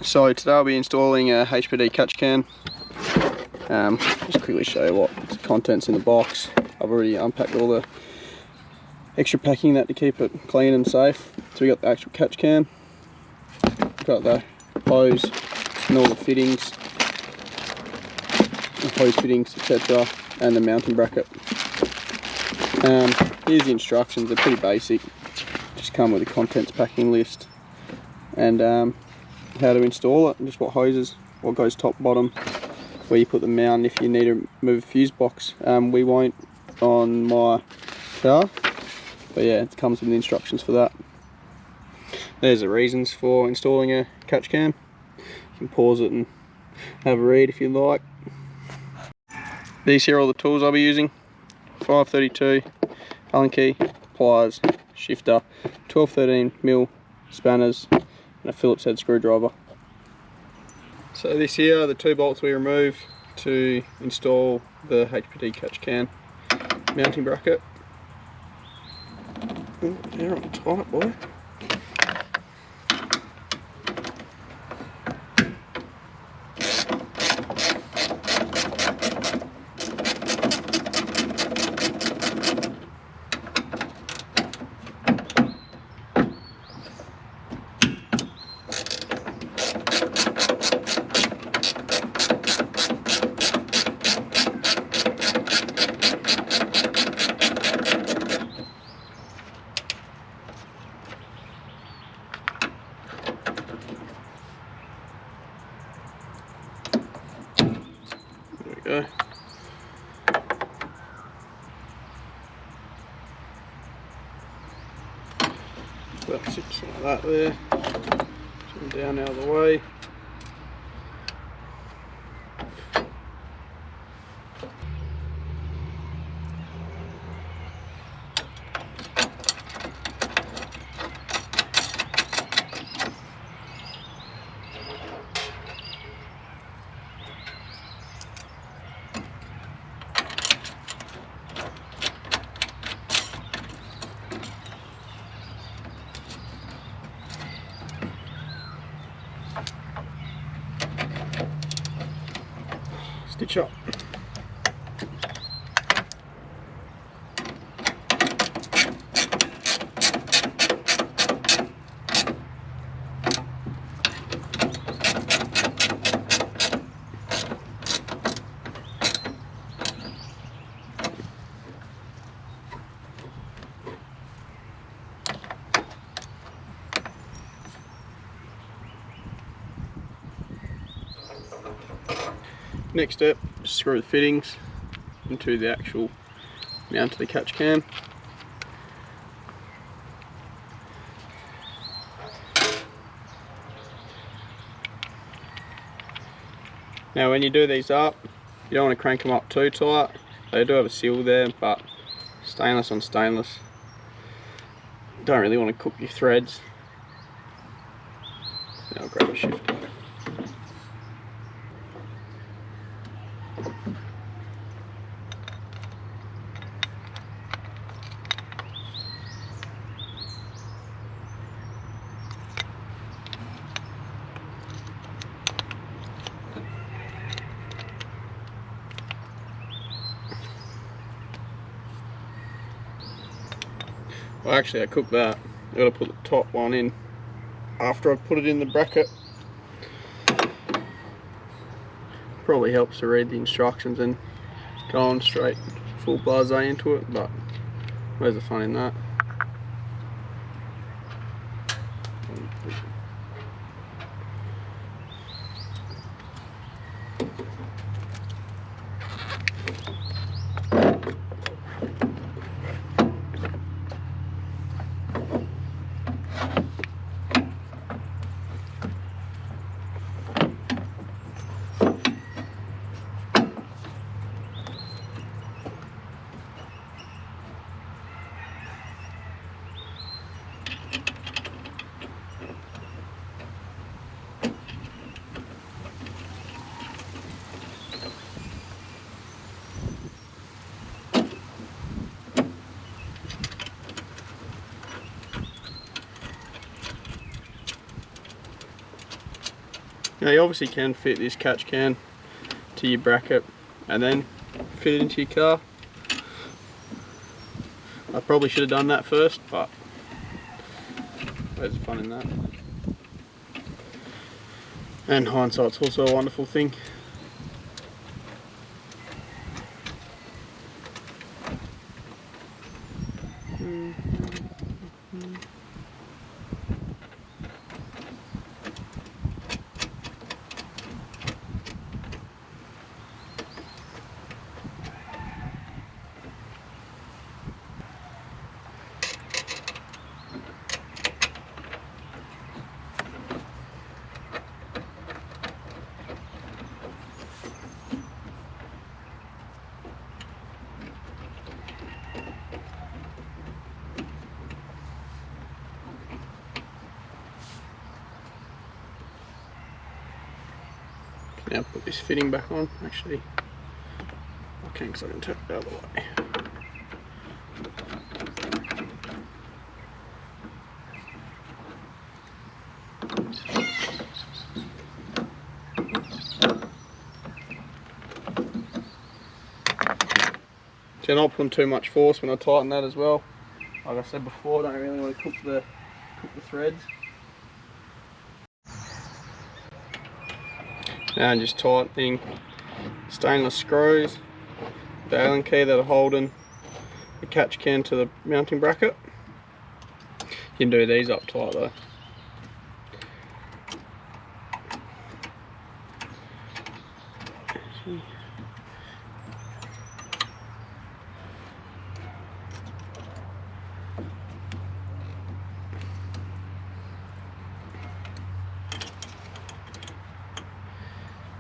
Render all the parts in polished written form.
So today I'll be installing a HPD Catch Can. Just quickly show you what the contents in the box. I've already unpacked all the extra packing that to keep it clean and safe. So we got the actual catch can, got the hose and all the fittings, the hose fittings, etc., and the mounting bracket. Here's the instructions. They're pretty basic. Just come with a contents packing list and how to install it, and just what hoses, what goes top, bottom, where you put the mount if you need to move a fuse box. We won't on my car, but yeah, it comes with the instructions for that. There's the reasons for installing a catch can. You can pause it and have a read if you like. These here are all the tools I'll be using: 532, Allen key, pliers, shifter, 12-13mm spanners, and a Phillips head screwdriver. So this here are the 2 bolts we remove to install the HPD Catch Can mounting bracket. Oh, they're on tight, boy. There we go. About 6 like that there. Turn down out of the way. Stitch up. Next step, just screw the fittings into the actual mount of the catch can. Now when you do these up, you don't want to crank them up too tight. They do have a seal there, but stainless on stainless, don't really want to cook your threads. Now I'll grab a shifter. Well, actually I cooked that. I've got to put the top one in after I've put it in the bracket. Probably helps to read the instructions and go on straight full blasé into it, but where's the fun in that? Now you obviously can fit this catch can to your bracket and then fit it into your car. I probably should have done that first, but there's fun in that. And hindsight's also a wonderful thing. Now put this fitting back on. Actually, I can because I can turn it the other way. So not putting too much force when I tighten that as well. Like I said before, I don't really want to cook the threads. Now I'm just tightening stainless screws, the Allen key that are holding the catch can to the mounting bracket. You can do these up tight though.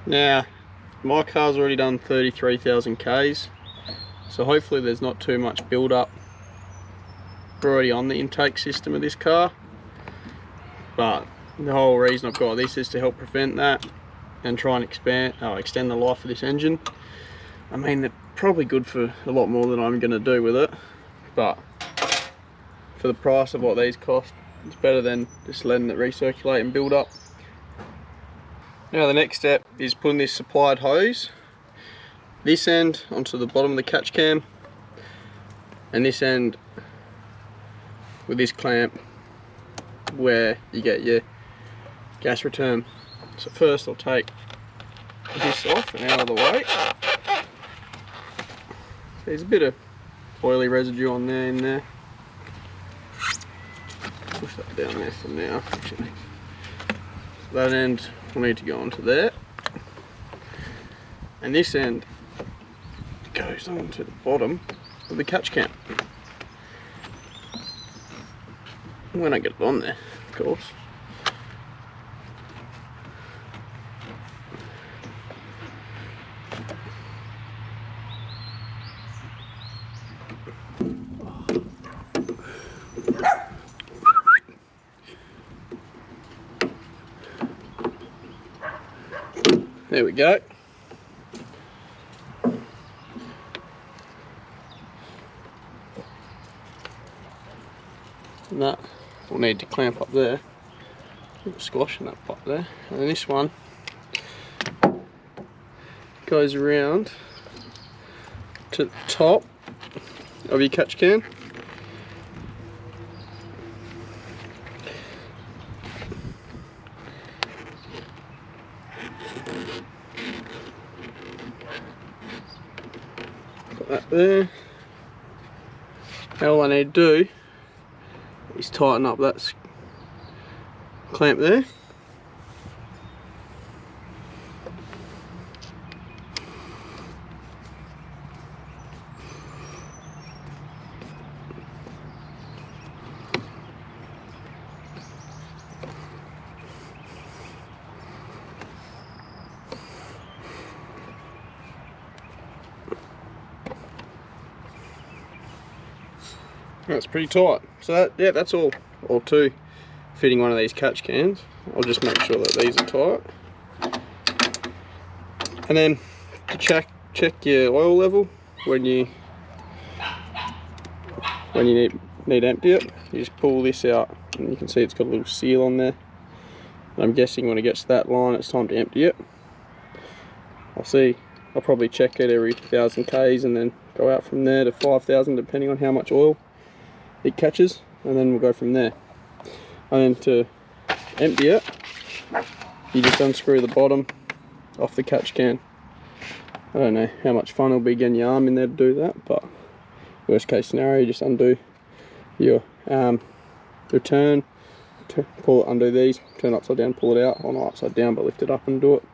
Now, my car's already done 33,000 Ks, so hopefully there's not too much build up already on the intake system of this car. But the whole reason I've got this is to help prevent that and try and extend the life of this engine. I mean, they're probably good for a lot more than I'm going to do with it, but for the price of what these cost, it's better than just letting it recirculate and build up. Now the next step is putting this supplied hose, this end onto the bottom of the catch can, and this end with this clamp where you get your gas return. So first I'll take this off and out of the way. There's a bit of oily residue on there in there. Push that down there for now, actually. So that end will need to go onto there, and this end goes onto the bottom of the catch can. When I get it on there, of course. There we go. And that will need to clamp up there. Squashing that part there. And then this one goes around to the top of your catch can. Put that there. Now all I need to do is tighten up that clamp there. That's pretty tight. So that, yeah, that's all to fitting one of these catch cans. I'll just make sure that these are tight. And then to check your oil level when you need to empty it, you just pull this out and you can see it's got a little seal on there. And I'm guessing when it gets to that line it's time to empty it. I'll see. I'll probably check it every 1000 Ks and then go out from there to 5000 depending on how much oil it catches, and then we'll go from there. And then to empty it, you just unscrew the bottom off the catch can. I don't know how much fun it'll be getting your arm in there to do that, but worst case scenario, you just undo your return, undo these, turn upside down, pull it out, or not upside down but lift it up and do it.